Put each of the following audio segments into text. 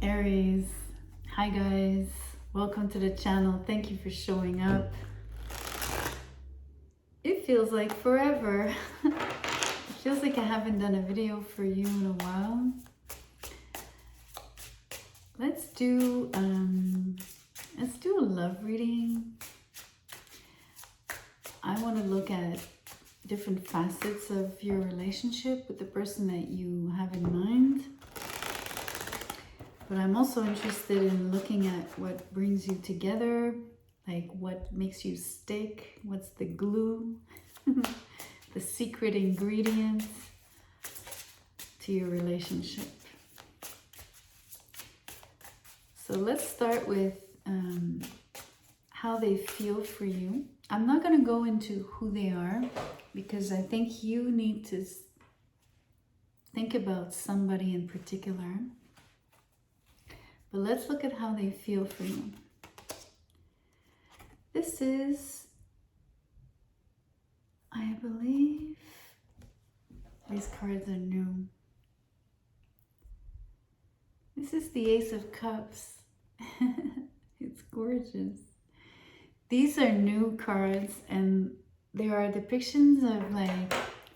Aries. Hi guys, welcome to the channel. Thank you for showing up. It feels like forever. It feels like I haven't done a video for you in a while. Let's do a love reading. I want to look at different facets of your relationship with the person that you have in mind. But I'm also interested in looking at what brings you together, like what makes you stick, what's the glue, the secret ingredient to your relationship. So let's start with how they feel for you. I'm not going to go into who they are because I think you need to think about somebody in particular. But let's look at how they feel for you. This is, I believe, these cards are new. This is the Ace of Cups. It's gorgeous. These are new cards and there are depictions of like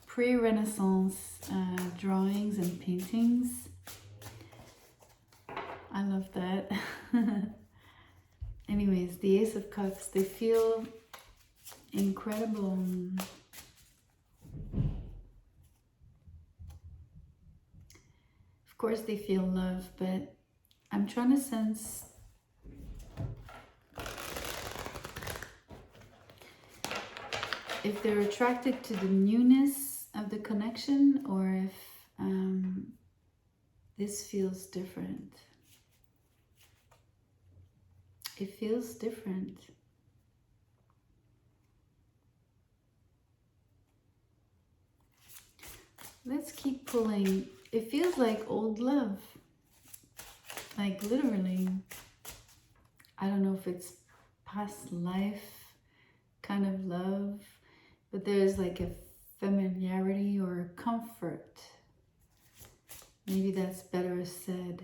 pre-Renaissance drawings and paintings. I love that. Anyways, the Ace of Cups, they feel incredible. Of course they feel love, but I'm trying to sense if they're attracted to the newness of the connection or if this feels different. It feels different. Let's keep pulling. It feels like old love. Like literally. I don't know if it's past life kind of love, but there's like a familiarity or a comfort. Maybe that's better said.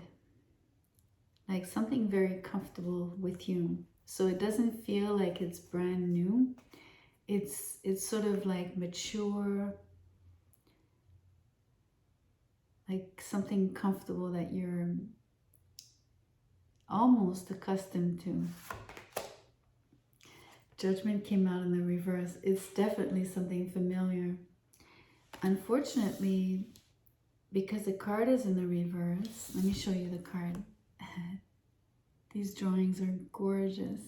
Like something very comfortable with you. So it doesn't feel like it's brand new. It's sort of like mature, like something comfortable that you're almost accustomed to. Judgment came out in the reverse. It's definitely something familiar. Unfortunately, because the card is in the reverse, let me show you the card. These drawings are gorgeous.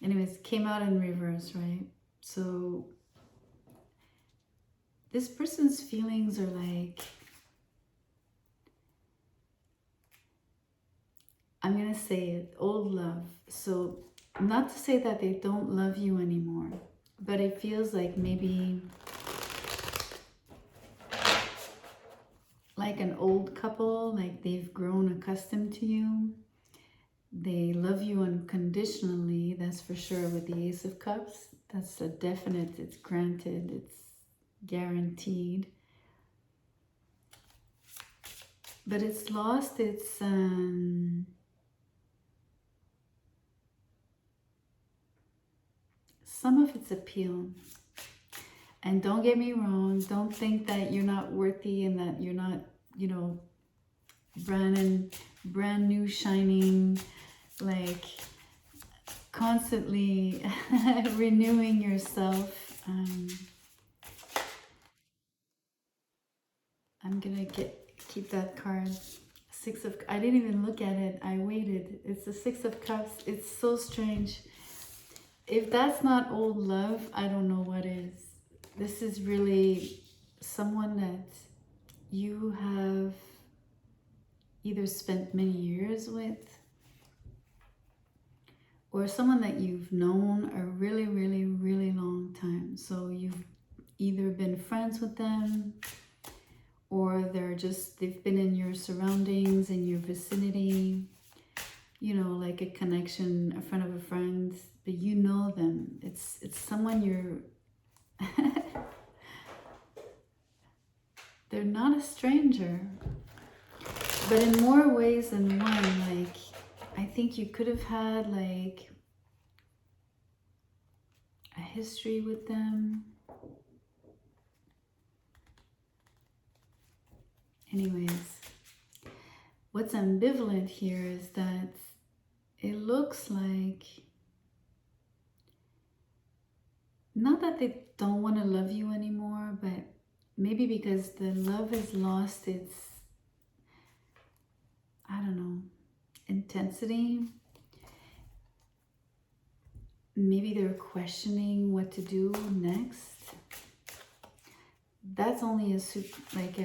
Anyways, came out in reverse, right? So this person's feelings are like, I'm gonna say it, old love. So not to say that they don't love you anymore, but it feels like maybe like an old couple, like they've grown accustomed to you. They love you unconditionally, that's for sure with the Ace of Cups. That's a definite, it's granted, it's guaranteed. But it's lost its some of its appeal. And don't get me wrong, don't think that you're not worthy and that you're not, you know, brand new, shining, like constantly renewing yourself. I'm gonna keep that card. I didn't even look at it. I waited. It's the Six of Cups. It's so strange. If that's not old love, I don't know what is. This is really someone that you have either spent many years with or someone that you've known a really, really, really long time. So you've either been friends with them or they've been in your surroundings, in your vicinity, you know, like a connection, a friend of a friend, but you know them. It's someone you're, they're not a stranger. But in more ways than one, like, I think you could have had like a history with them. Anyways, what's ambivalent here is that it looks like, not that they don't want to love you anymore, but maybe because the love has lost its, I don't know, intensity. Maybe they're questioning what to do next. That's only like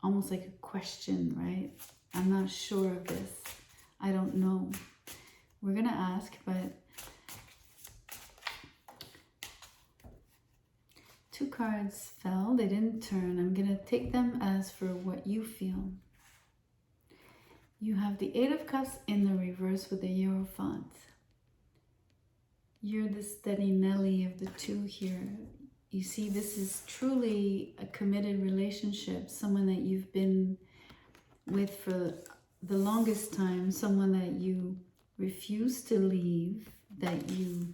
almost like a question, right? I'm not sure of this. I don't know. We're gonna ask, but two cards fell. They didn't turn. I'm gonna take them as for what you feel. You have the Eight of Cups in the reverse with the Hierophant. You're the steady Nelly of the two here. You see, this is truly a committed relationship, someone that you've been with for the longest time, someone that you refuse to leave, that you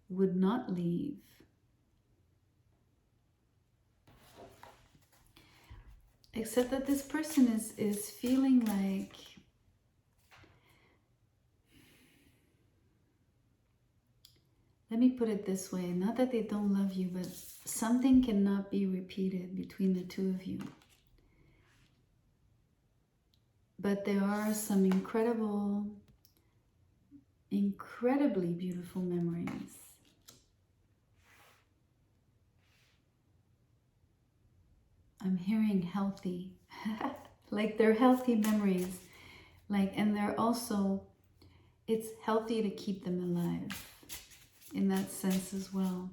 would not leave. Except that this person is feeling like, let me put it this way, not that they don't love you, but something cannot be repeated between the two of you. But there are some incredibly beautiful memories. I'm hearing healthy, like they're healthy memories. Like, and they're also, it's healthy to keep them alive in that sense as well.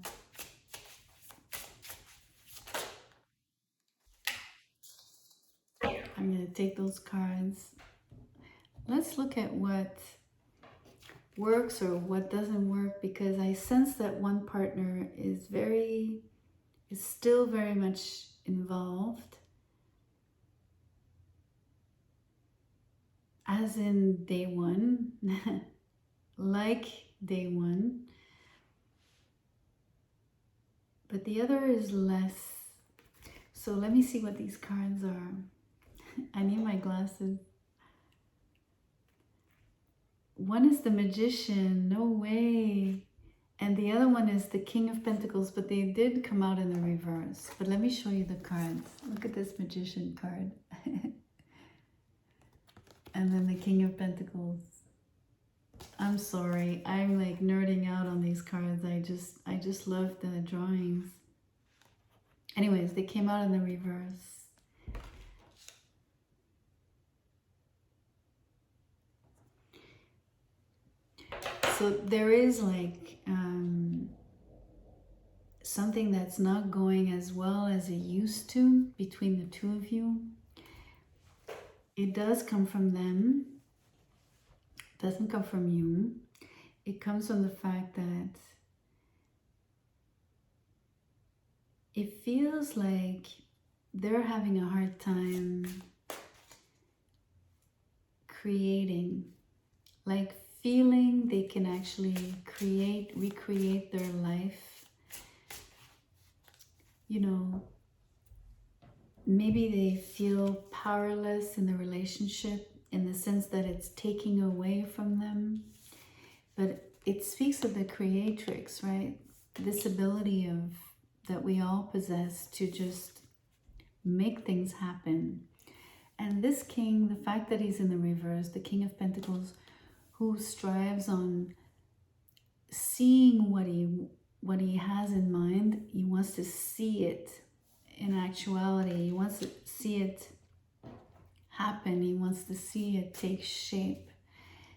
I'm going to take those cards. Let's look at what works or what doesn't work, because I sense that one partner is still very much involved, as in day one, like day one, but the other is less. So let me see what these cards are. I need my glasses. One is the Magician, no way. And the other one is the King of Pentacles, but they did come out in the reverse. But let me show you the cards. Look at this Magician card. And then the King of Pentacles. I'm sorry, I'm like nerding out on these cards. I just love the drawings. Anyways, they came out in the reverse. So there is like something that's not going as well as it used to between the two of you. It does come from them. It doesn't come from you. It comes from the fact that it feels like they're having a hard time creating, like feeling they can actually recreate their life. You know, maybe they feel powerless in the relationship in the sense that it's taking away from them. But it speaks of the creatrix, right? This ability that we all possess to just make things happen. And this king, the fact that he's in the reverse, the King of Pentacles, who strives on seeing what he has in mind, he wants to see it in actuality. He wants to see it happen. He wants to see it take shape.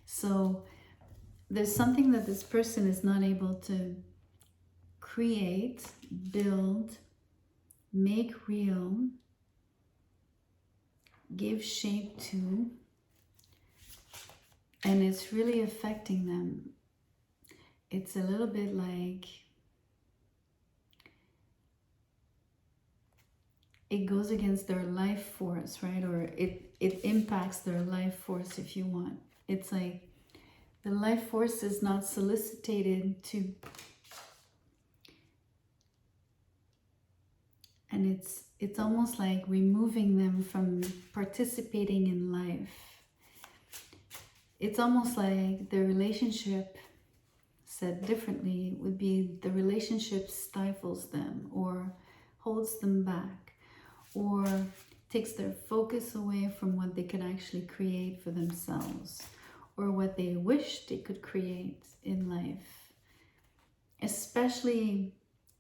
So there's something that this person is not able to create, build, make real, give shape to, and it's really affecting them. It's a little bit like it goes against their life force, right? Or it impacts their life force, if you want. It's like the life force is not solicited to, and it's almost like removing them from participating in life. It's almost like the relationship, said differently, would be the relationship stifles them or holds them back or takes their focus away from what they could actually create for themselves or what they wish they could create in life. Especially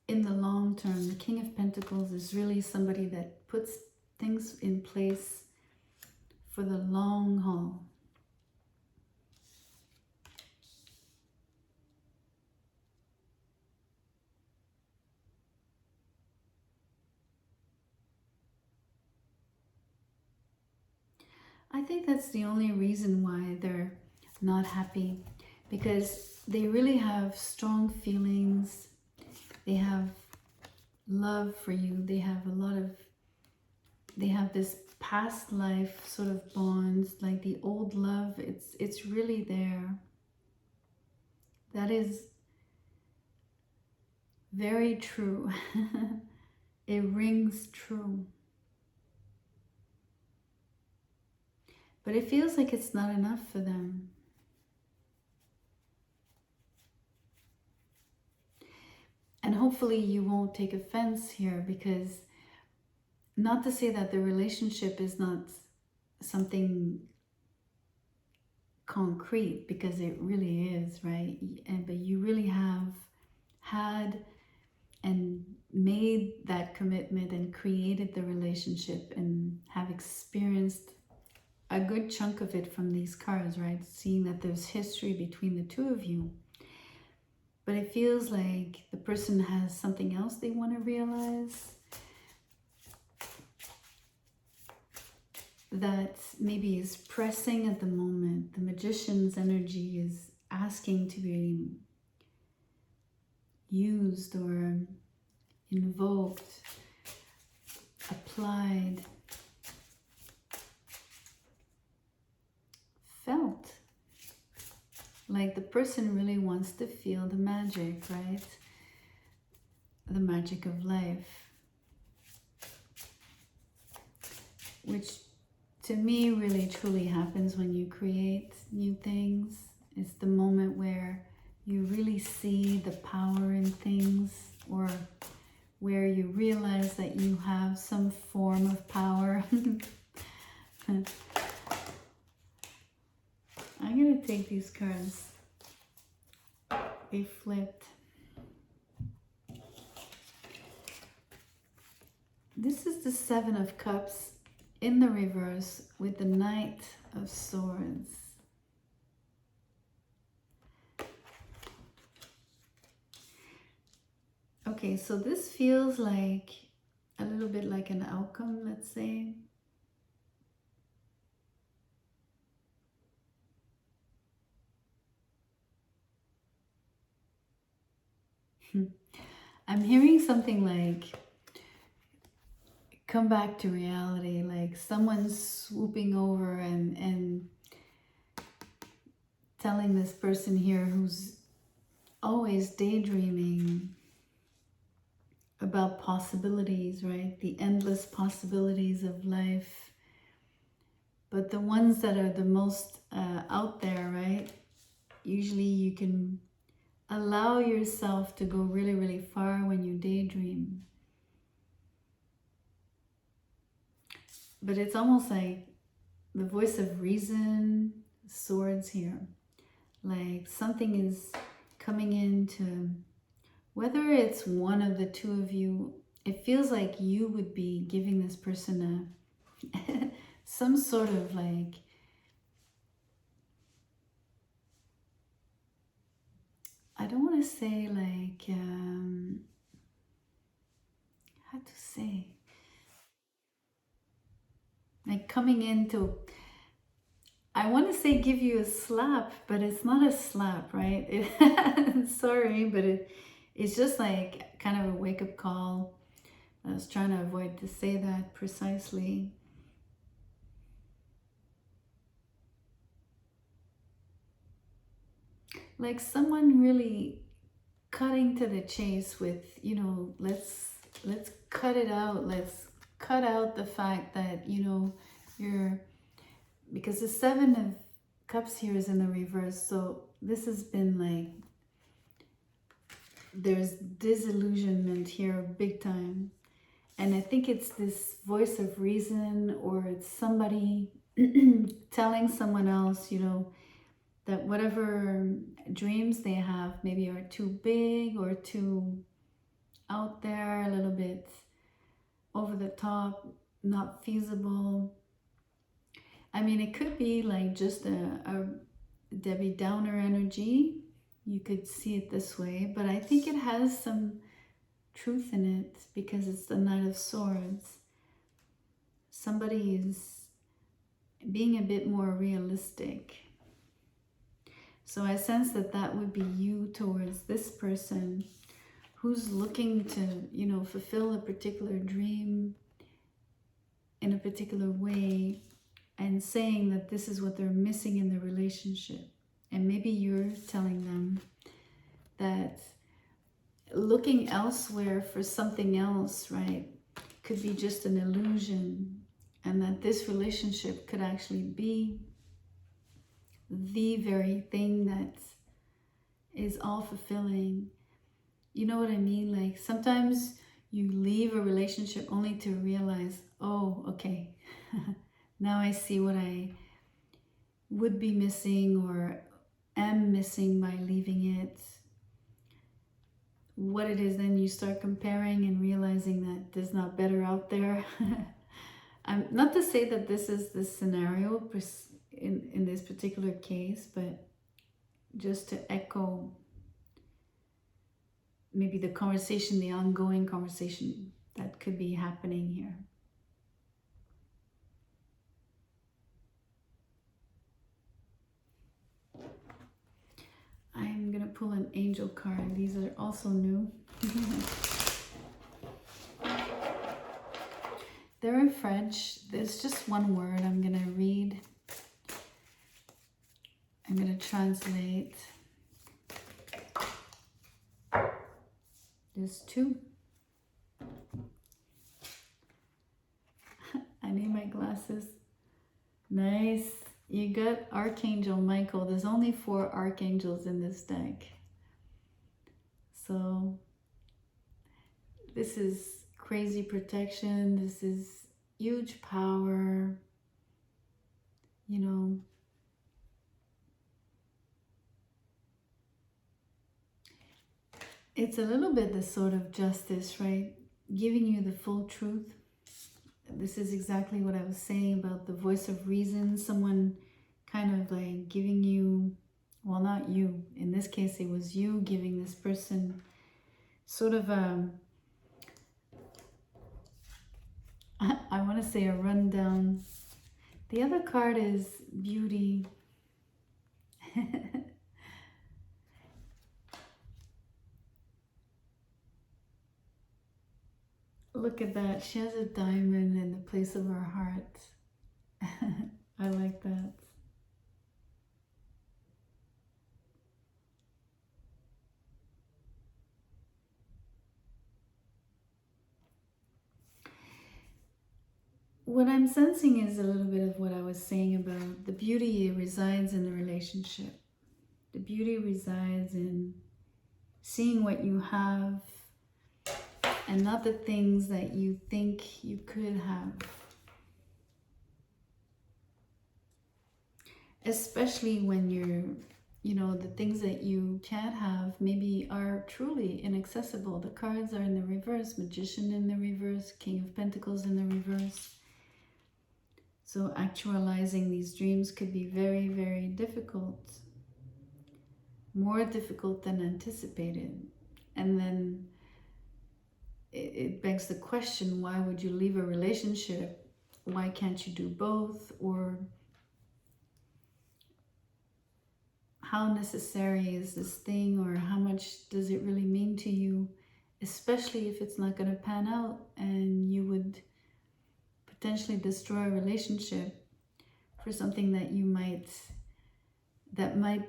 in the long term, the King of Pentacles is really somebody that puts things in place for the long haul. I think that's the only reason why they're not happy, because they really have strong feelings. They have love for you. They have they have this past life sort of bonds, like the old love. It's really there. That is very true. It rings true. But it feels like it's not enough for them. And hopefully you won't take offense here, because not to say that the relationship is not something concrete, because it really is, right? But you really have had and made that commitment and created the relationship and have experienced a good chunk of it from these cards, right? Seeing that there's history between the two of you. But it feels like the person has something else they want to realize, that maybe is pressing at the moment. The Magician's energy is asking to be used or invoked, applied, felt. Like the person really wants to feel the magic, right? The magic of life. Which to me really truly happens when you create new things. It's the moment where you really see the power in things, or where you realize that you have some form of power. I'm going to take these cards. They flipped. This is the Seven of Cups in the reverse with the Knight of Swords. Okay, so this feels like a little bit like an outcome, let's say. I'm hearing something like come back to reality, like someone's swooping over and telling this person here who's always daydreaming about possibilities, right? The endless possibilities of life. But the ones that are the most out there, right? Usually you can allow yourself to go really, really far when you daydream. But it's almost like the voice of reason, swords here. Like something is coming into, whether it's one of the two of you, it feels like you would be giving this person a some sort of like, I don't want to say like, how to say, like coming into, I want to say give you a slap, but it's not a slap, right? Sorry, but it's just like kind of a wake-up call. I was trying to avoid to say that precisely. Like someone really cutting to the chase with, you know, let's cut it out. Let's cut out the fact that, you know, you're, because the Seven of Cups here is in the reverse. So this has been like, there's disillusionment here big time. And I think it's this voice of reason, or it's somebody telling someone else, you know, that whatever dreams they have maybe are too big or too out there, a little bit over the top, not feasible. I mean, it could be like just a Debbie Downer energy. You could see it this way, but I think it has some truth in it because it's the Knight of Swords. Somebody is being a bit more realistic. So I sense that that would be you towards this person who's looking to, you know, fulfill a particular dream in a particular way, and saying that this is what they're missing in the relationship. And maybe you're telling them that looking elsewhere for something else, right, could be just an illusion, and that this relationship could actually be the very thing that is all fulfilling. You know what I mean? Like sometimes you leave a relationship only to realize, oh, okay, now I see what I would be missing or am missing by leaving it. What it is, then you start comparing and realizing that there's not better out there. Not to say that this is the scenario in this particular case, but just to echo maybe the conversation, the ongoing conversation that could be happening here. I'm going to pull an angel card. These are also new. They're in French. There's just one word I'm going to read. I'm going to translate. There's two. I need my glasses. Nice. You got Archangel Michael. There's only 4 archangels in this deck. So this is crazy protection. This is huge power. You know, it's a little bit the sort of justice, right? Giving you the full truth. This is exactly what I was saying about the voice of reason. Someone kind of like giving you, well, not you. In this case, it was you giving this person sort of I want to say a rundown. The other card is beauty. Look at that. She has a diamond in the place of her heart. I like that. What I'm sensing is a little bit of what I was saying about the beauty resides in the relationship. The beauty resides in seeing what you have and not the things that you think you could have. Especially when you're, you know, the things that you can't have maybe are truly inaccessible. The cards are in the reverse, Magician in the reverse, King of Pentacles in the reverse. So actualizing these dreams could be very, very difficult. More difficult than anticipated. And then it begs the question, why would you leave a relationship? Why can't you do both? Or how necessary is this thing? Or how much does it really mean to you? especially if it's not going to pan out and you would potentially destroy a relationship for something that might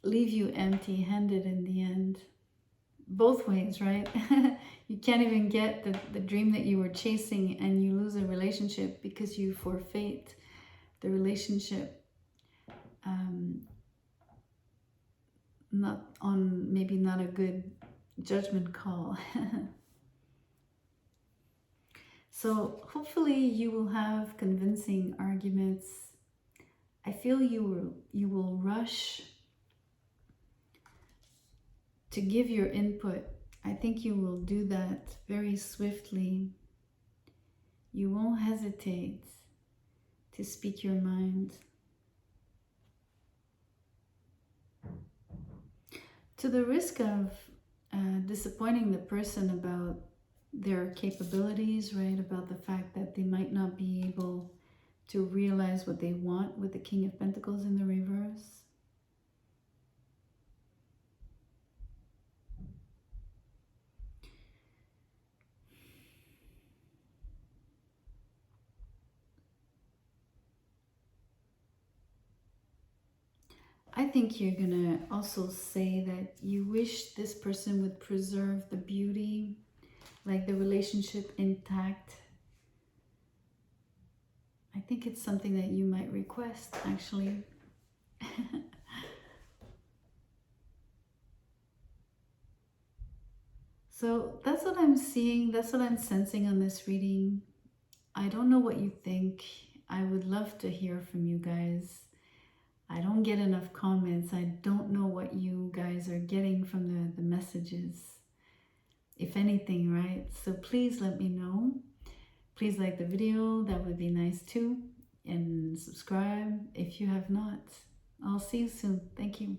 leave you empty-handed in the end. Both ways, right? You can't even get the dream that you were chasing, and you lose a relationship because you forfeit the relationship, not on maybe not a good judgment call. So hopefully you will have convincing arguments. I feel you will rush to give your input. I think you will do that very swiftly. You won't hesitate to speak your mind. To the risk of disappointing the person about their capabilities, right? About the fact that they might not be able to realize what they want with the King of Pentacles in the reverse. I think you're gonna also say that you wish this person would preserve the beauty, like the relationship intact. I think it's something that you might request, actually. So that's what I'm seeing. That's what I'm sensing on this reading. I don't know what you think. I would love to hear from you guys. I don't get enough comments. I don't know what you guys are getting from the messages, if anything, right? So please let me know. Please like the video. That would be nice too. And subscribe if you have not. I'll see you soon. Thank you.